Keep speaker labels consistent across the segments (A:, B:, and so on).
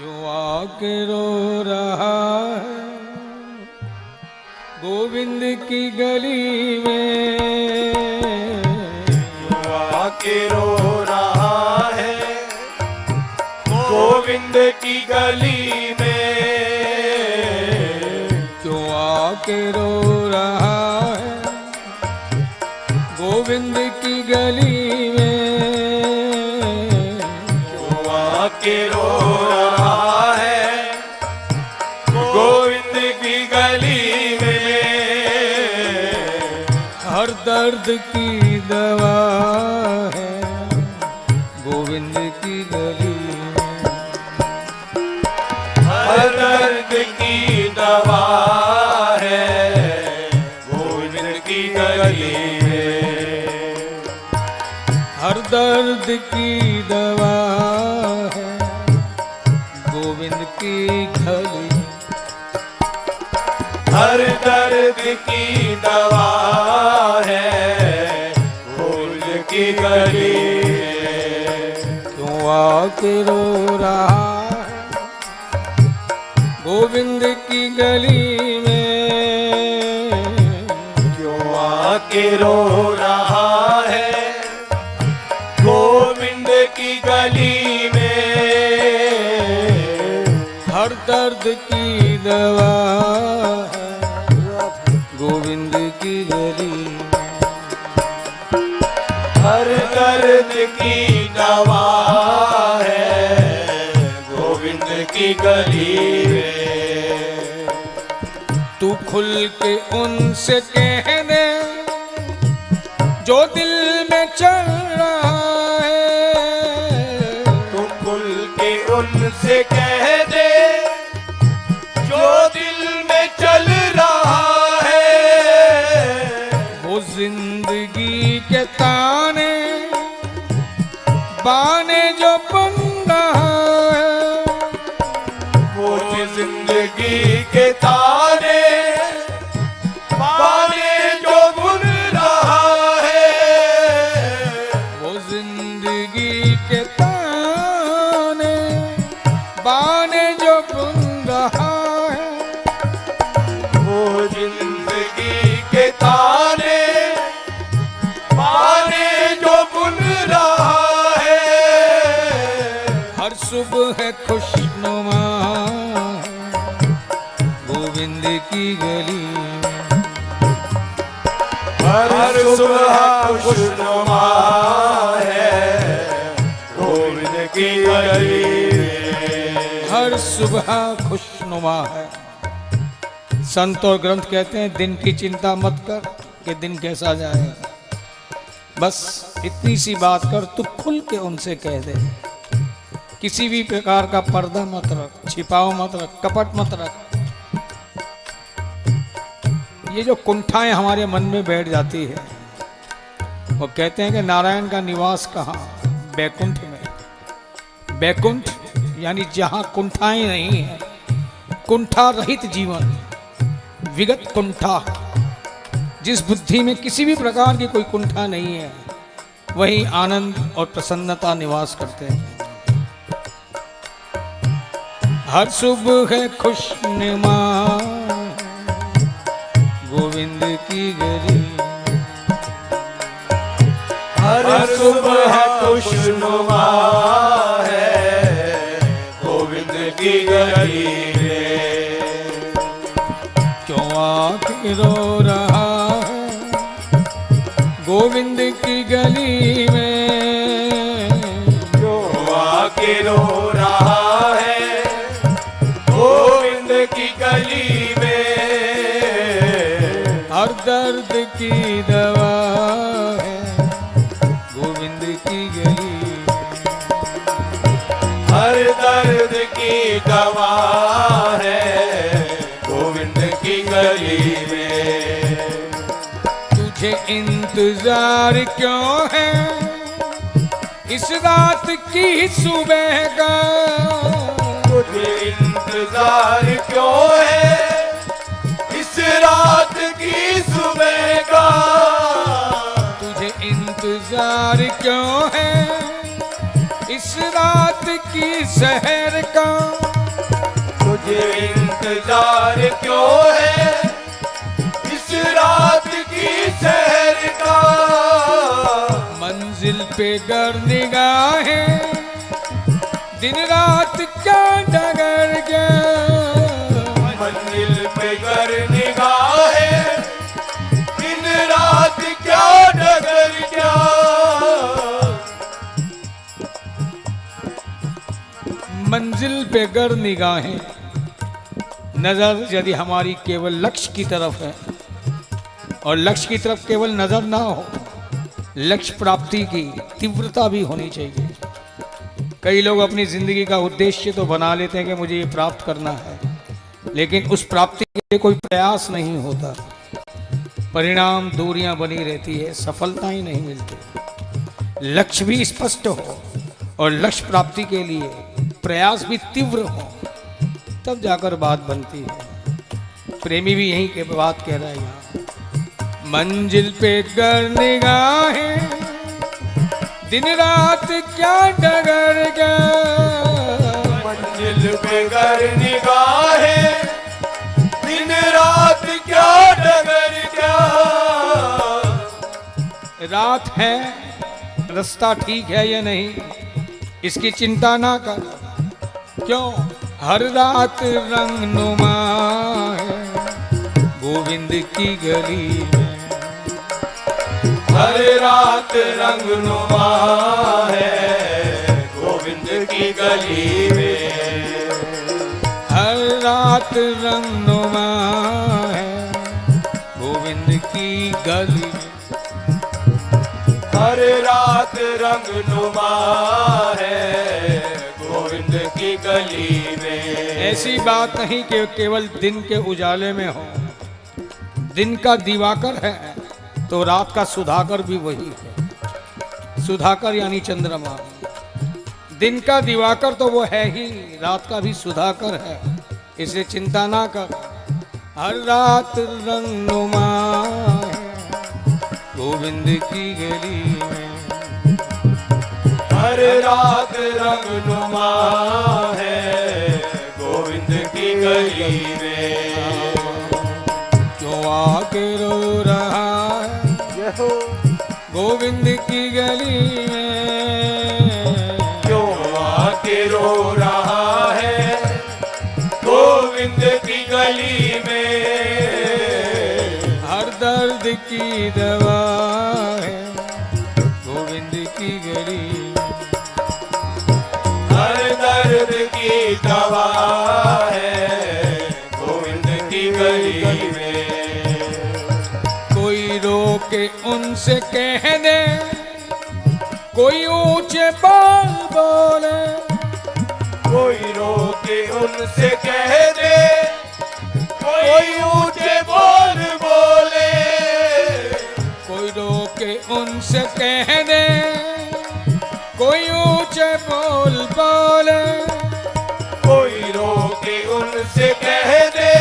A: जो आके रो रहा है गोविंद की गली में,
B: जो आके रो रहा है गोविंद की गली में,
A: जो आके रो रहा है गोविंद की गली में,
B: जो आके रो रहा है गोविंद की गली में,
A: हर दर्द की दवा है गोविंद की गली में,
B: हर दर्द की दवा है गोविंद की गली में,
A: हर दर्द की दवा है गोविंद की गली,
B: हर दर्द की दवा है गोविंद की गली में,
A: क्यों आके रो रहा है गोविंद की गली में,
B: क्यों आके रो रहा है गोविंद की गली में,
A: हर दर्द की दवा है गोविंद की गली में,
B: हर दर्द की दवा है गोविंद की गली में,
A: तू खुल के उनसे कह दे जो दिल में चल रहा है,
B: तू खुल के उनसे कह दे जो दिल में चल रहा है,
A: वो जिंदगी के ताने बाने जो बन रहा है,
B: वो जिंदगी के तारे बाने जो बुन रहा है,
A: वो जिंदगी के ताने बाने जो बन रहा है,
B: वो जिंदगी के तारे बाने जो बुन रहा है,
A: हर सुबह है खुशनुमा गोविंद की गली में,
B: हर सुबह खुशनुमा है गोविंद की गली में,
A: हर सुबह खुशनुमा है। संत और ग्रंथ कहते हैं दिन की चिंता मत कर कि दिन कैसा जाए, बस इतनी सी बात कर, तू खुल के उनसे कह दे, किसी भी प्रकार का पर्दा मत रख, छिपाओ मत रख, कपट मत रख। ये जो कुंठाएं हमारे मन में बैठ जाती है, वो कहते हैं कि नारायण का निवास कहाँ, बैकुंठ में। बैकुंठ यानी जहां कुंठाएं नहीं है, कुंठा रहित जीवन, विगत कुंठा, जिस बुद्धि में किसी भी प्रकार की कोई कुंठा नहीं है, वही आनंद और प्रसन्नता निवास करते हैं। हर सुबह है खुशनुमा गोविंद की गली,
B: हर सुबह खुशनुमा है गोविंद की गली में,
A: क्यों आके रो रहा है गोविंद की गली में,
B: जो आके रो रहा है गोविंद की गली में,
A: हर दर्द की दवा है गोविंद की गली में,
B: हर दर्द की दवा है गोविंद की गली में,
A: तुझे इंतजार क्यों है इस रात की सुबह का,
B: तुझे इंतजार क्यों है इस रात की सुबह का,
A: तुझे इंतजार क्यों है इस रात की शहर का,
B: ये इंतजार क्यों है इस रात की शहर का।
A: मंजिल पे गर निगाहें दिन रात क्या डगर क्या।
B: मंजिल पे गर निगाहें दिन रात क्या डगर क्या।
A: मंजिल पे गर निगाहें नजर यदि हमारी केवल लक्ष्य की तरफ है और लक्ष्य की तरफ केवल नजर ना हो, लक्ष्य प्राप्ति की तीव्रता भी होनी चाहिए। कई लोग अपनी जिंदगी का उद्देश्य तो बना लेते हैं कि मुझे ये प्राप्त करना है, लेकिन उस प्राप्ति के लिए कोई प्रयास नहीं होता, परिणाम दूरियां बनी रहती है, सफलता ही नहीं मिलती। लक्ष्य भी स्पष्ट हो और लक्ष्य प्राप्ति के लिए प्रयास भी तीव्र हो, तब जाकर बात बनती है। प्रेमी भी यही के बात कह रहा है यहाँ। मंजिल पे गर निगाहें दिन रात क्या डगर क्या।
B: मंजिल पे गर निगाहें दिन रात क्या डगर क्या।
A: रात है, रास्ता ठीक है या नहीं इसकी चिंता ना कर, क्यों हर रात रंग नुमा है गोविंद की गली में।
B: हर रात रंग नुमा है गोविंद की गली में।
A: हर रात रंग नुमा है गोविंद की गली में।
B: हर रात रंग नुमा है गोविंद की गली में।
A: ऐसी बात नहीं कि केवल दिन के उजाले में हो, दिन का दिवाकर है तो रात का सुधाकर भी वही है। सुधाकर यानी चंद्रमा, दिन का दिवाकर तो वो है ही, रात का भी सुधाकर है, इसे चिंता ना कर। हर रात रंग नुमा गोविंद की गली में।
B: हर रात रंग नुमा है गोविंद की गली में।
A: क्यों आके रो रहा गोविंद की गली में।
B: क्यों आके रो रहा है गोविंद की गली में।
A: हर दर्द की दवा है गोविंद की गली में।
B: हर दर्द की दवा है गोविंद की गली में।
A: कोई रोके उनसे कह दे, कोई ऊंचे बाल बोले।
B: कोई रोके उनसे कह दे, कोई ऊंचे बोल बोले।
A: कोई रोके उनसे कह दे, कोई ऊंचे बोल बोले।
B: कोई रोके उनसे कह दे,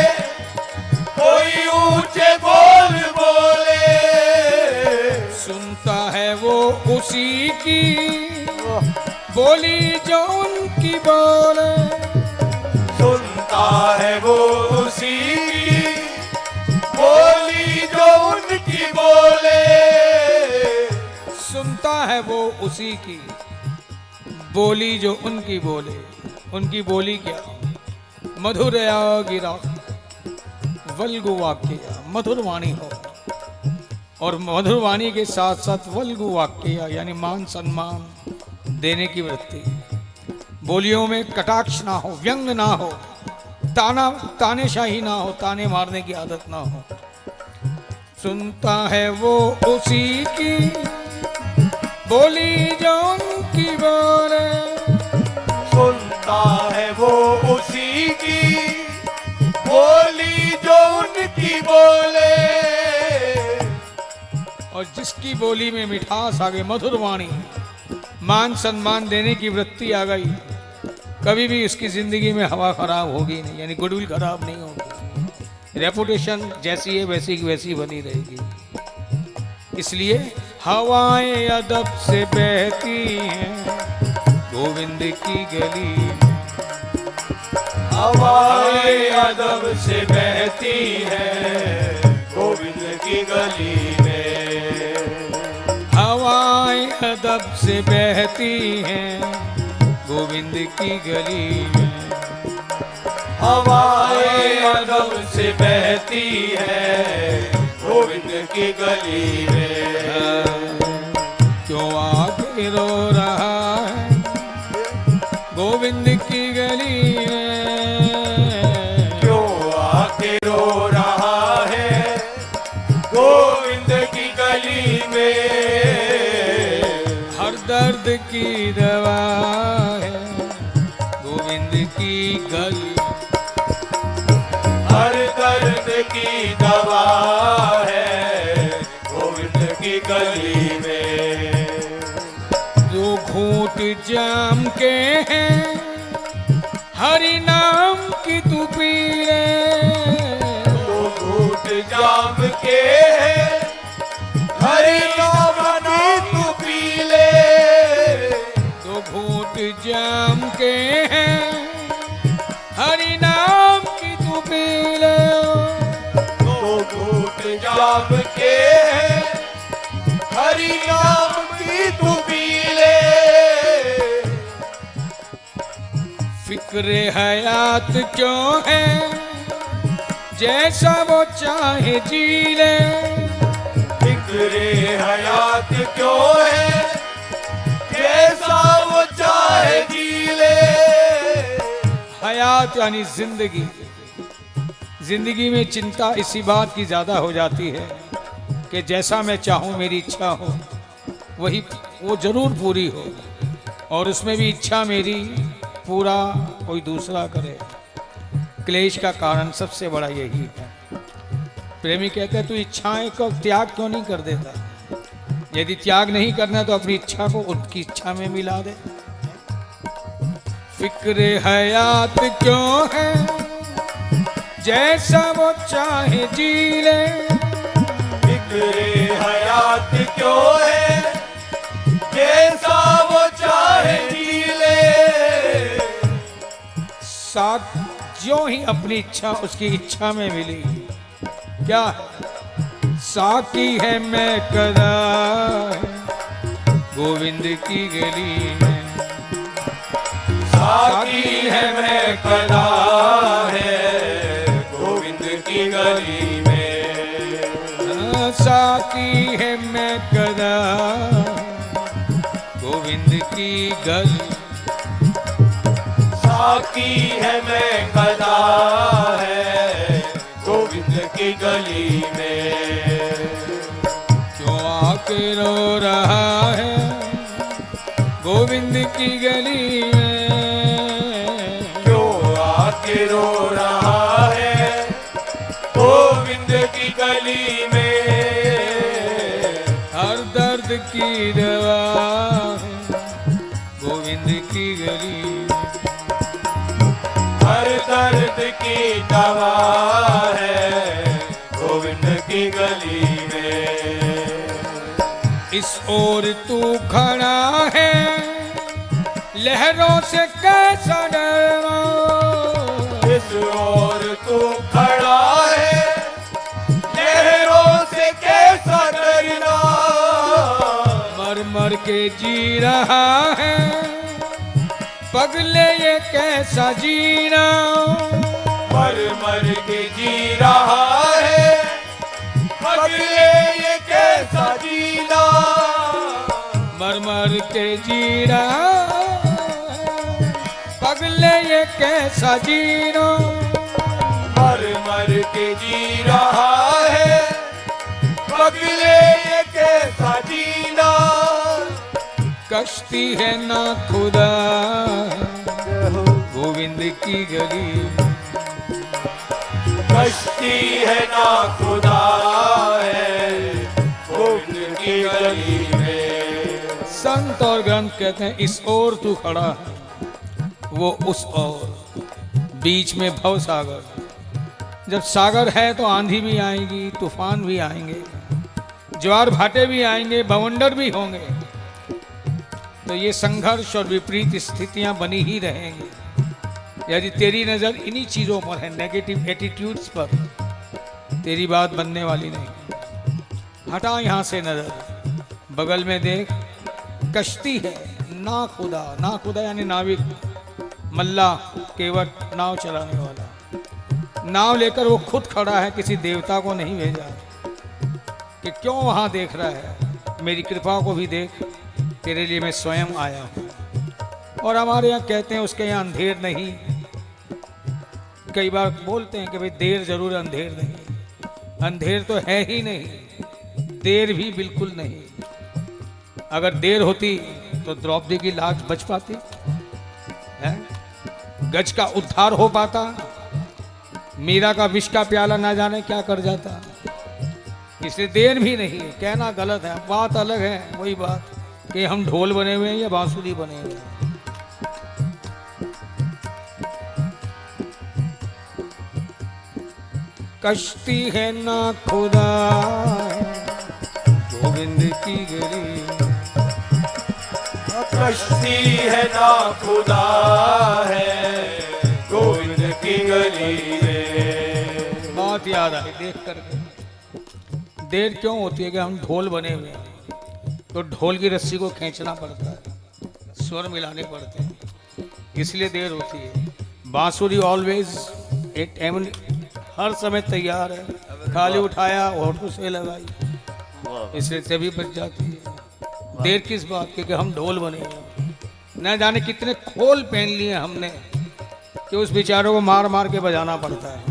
B: कोई ऊंचे बोल बोले।
A: सुनता है वो उसी की बोली जो उनकी बोले।
B: सुनता है वो उसी की बोली जो उनकी बोले।
A: सुनता है वो उसी की बोली जो उनकी बोले। उनकी बोली क्या? मधुरया गिरा वल्गु वाक्य, मधुर वाणी हो और मधुर वाणी के साथ साथ वल्गु वाक्य यानी मान सम्मान देने की वृत्ति। बोलियों में कटाक्ष ना हो, व्यंग ना हो, तानेशाही ना हो, ताने मारने की आदत ना हो। सुनता है वो उसी की बोली जो उनकी बोले।
B: सुनता है वो उसी की बोली जो उनकी बोले।
A: और जिसकी बोली में मिठास आ गई, मधुर वाणी, मान सम्मान देने की वृत्ति आ गई, कभी भी उसकी जिंदगी में हवा खराब होगी नहीं, यानी गुडविल खराब नहीं होगी। रेपुटेशन जैसी है वैसी की वैसी बनी रहेगी। इसलिए हवाएं अदब से बहती हैं गोविंद की गली में।
B: हवाएं अदब से बहती है गोविंद की गली में।
A: हवाएं अदब से बहती हैं गोविंद की गली में।
B: हवाएं अदब से बहती है गोविंद की गली में।
A: क्यों आके रो रहा है गोविंद की गली में।
B: क्यों आके रो रहा है गोविंद की गली में।
A: हर दर्द की दवा है गोविंद की गली।
B: हर दर्द की दवा है गोविंद की गली में।
A: जो घूंट जाम के हैं हरि नाम की तू पी ले।
B: तो घूट जाम के है हरि नाम की तू पी ले।
A: जो घूंट जाम के हैं हरि नाम की तू पी ले।
B: तो घूट जाम के है हरि नाम की तू पी ले।
A: फिक्र हयात क्यों है जैसा वो चाहे जी ले।
B: फिक्रे हयात क्यों है जैसा वो चाहे जी ले।
A: हयात यानी जिंदगी। जिंदगी में चिंता इसी बात की ज्यादा हो जाती है कि जैसा मैं चाहूं मेरी इच्छा हो वही वो जरूर पूरी हो, और उसमें भी इच्छा मेरी पूरा कोई दूसरा करे। क्लेश का कारण सबसे बड़ा यही है। प्रेमी कहते हैं तू इच्छाएं को त्याग क्यों नहीं कर देता। यदि त्याग नहीं करना तो अपनी इच्छा को उनकी इच्छा में मिला दे। फिक्र हयात क्यों है जैसा वो चाहे जी ले।
B: फिक्रे हयात क्यों है जैसा वो चाहे जी ले।
A: साथ जो ही अपनी इच्छा उसकी इच्छा में मिली। क्या है साकी है मैं कदा गोविंद की गली में।
B: साकी है मैं कदा है गोविंद की गली में।
A: साकी है मैं कदा गोविंद की गली।
B: साकी है मैं कदा है गोविंद की गली में।
A: क्यों आके रो रहा है गोविंद की गली में।
B: क्यों आके रो रहा है गोविंद की गली में।
A: हर दर्द की दवा है गोविंद की गली में।
B: हर दर्द की दवा है गोविंद की गली में।
A: इस ओर तू खड़ा है लहरों से कैसा डरना।
B: इस ओर तू खड़ा है लहरों से कैसा डरना।
A: मर मर के जी रहा है पगले ये कैसा जीना।
B: मर मर के जी रहा है पगले ये कैसा जीना।
A: मर मर के जी रहा पगले ये कैसा जीना।
B: मर मर के जी रहा है पगले ये कैसा जीना।
A: कश्ती है ना खुदा गोविंद की गली।
B: कश्ती है ना खुदा है गोविंद की गली में।
A: संत और ग्रंथ कहते हैं इस ओर तू खड़ा है वो उस ओर। बीच में भव सागर। जब सागर है तो आंधी भी आएगी, तूफान भी आएंगे, ज्वार भाटे भी आएंगे, बवंडर भी होंगे। तो ये संघर्ष और विपरीत स्थितियां बनी ही रहेंगी। यदि तेरी नजर इन्हीं चीजों पर है, नेगेटिव एटीट्यूड्स पर, तेरी बात बनने वाली नहीं। हटा यहां से नजर, बगल में देख, कश्ती है, ना खुदा, ना खुदा यानी नाविक, मल्ला, केवट, नाव चलाने वाला। नाव लेकर वो खुद खड़ा है, किसी देवता को नहीं भेजा कि क्यों वहां देख रहा है, मेरी कृपा को भी देख, तेरे लिए मैं स्वयं आया हूं। और हमारे यहाँ कहते हैं उसके यहाँ अंधेर नहीं, कई बार बोलते हैं कि भाई देर जरूर, अंधेर नहीं। अंधेर तो है ही नहीं, देर भी बिल्कुल नहीं। अगर देर होती तो द्रौपदी की लाश बच पाती है, गज का उद्धार हो पाता, मीरा का विष का प्याला ना जाने क्या कर जाता। इसलिए देर भी नहीं है, कहना गलत है। बात अलग है, वही बात कि हम ढोल बने हुए हैं या बांसुरी बने हुए हैं। कश्ती है ना खुदा, गोविंद की गली,
B: कश्ती है ना खुदा है, गोविंद की गली में।
A: बात याद आई देख करके। देर क्यों होती है कि हम ढोल बने हुए हैं, तो ढोल की रस्सी को खींचना पड़ता है, स्वर मिलाने पड़ते हैं, इसलिए देर होती है। बांसुरी ऑलवेज हर समय तैयार है, खाली उठाया होठों से लगाई, इसलिए तभी बच जाती है। देर किस बात की कि हम ढोल बने हैं। न जाने कितने खोल पहन लिए हमने कि उस बेचारों को मार मार के बजाना पड़ता है।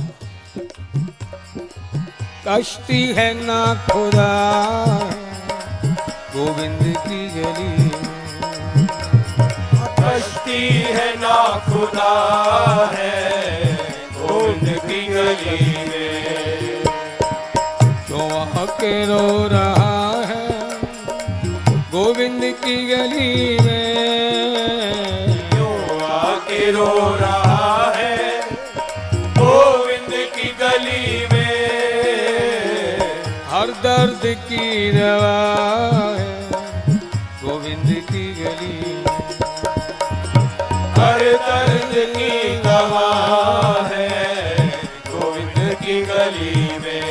A: कश्ती है ना खुदा, गोविंद की गली,
B: कश्ती है ना खुदा है, गोविंद की गली में।
A: क्यों आके रो रहा है, गोविंद की गली में,
B: क्यों आके रो रहा है, गोविंद की गली में।
A: हर दर्द की दवा है, गोविंद की गली,
B: हर दर्द की दवा है, गोविंद की गली में।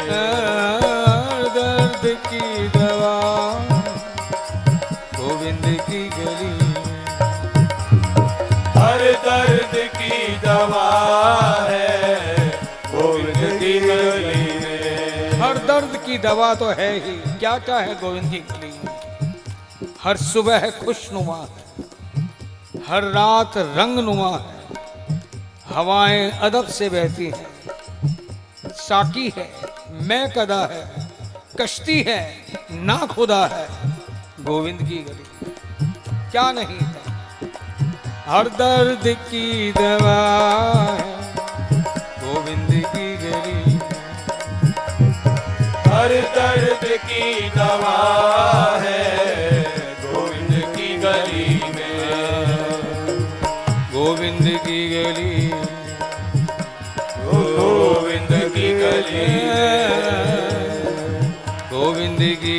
A: हर दर्द की दवा, गोविंद की गली,
B: हर दर्द की दवा है, गोविंद की गली में।
A: हर दर्द की दवा तो है ही, क्या क्या है गोविंद की गली में। हर सुबह खुशनुमा है, हर रात रंगनुमा है, हवाएं अदब से बहती हैं, साकी है, मैं कदा है, कश्ती है, ना खुदा है, गोविंद की गली, क्या नहीं है। हर दर्द की दवा है, गोविंद की गली,
B: हर दर्द की दवा है, गोविंद की गली में।
A: गोविंद की गली,
B: गोविंद की गली में,
A: गोविंद की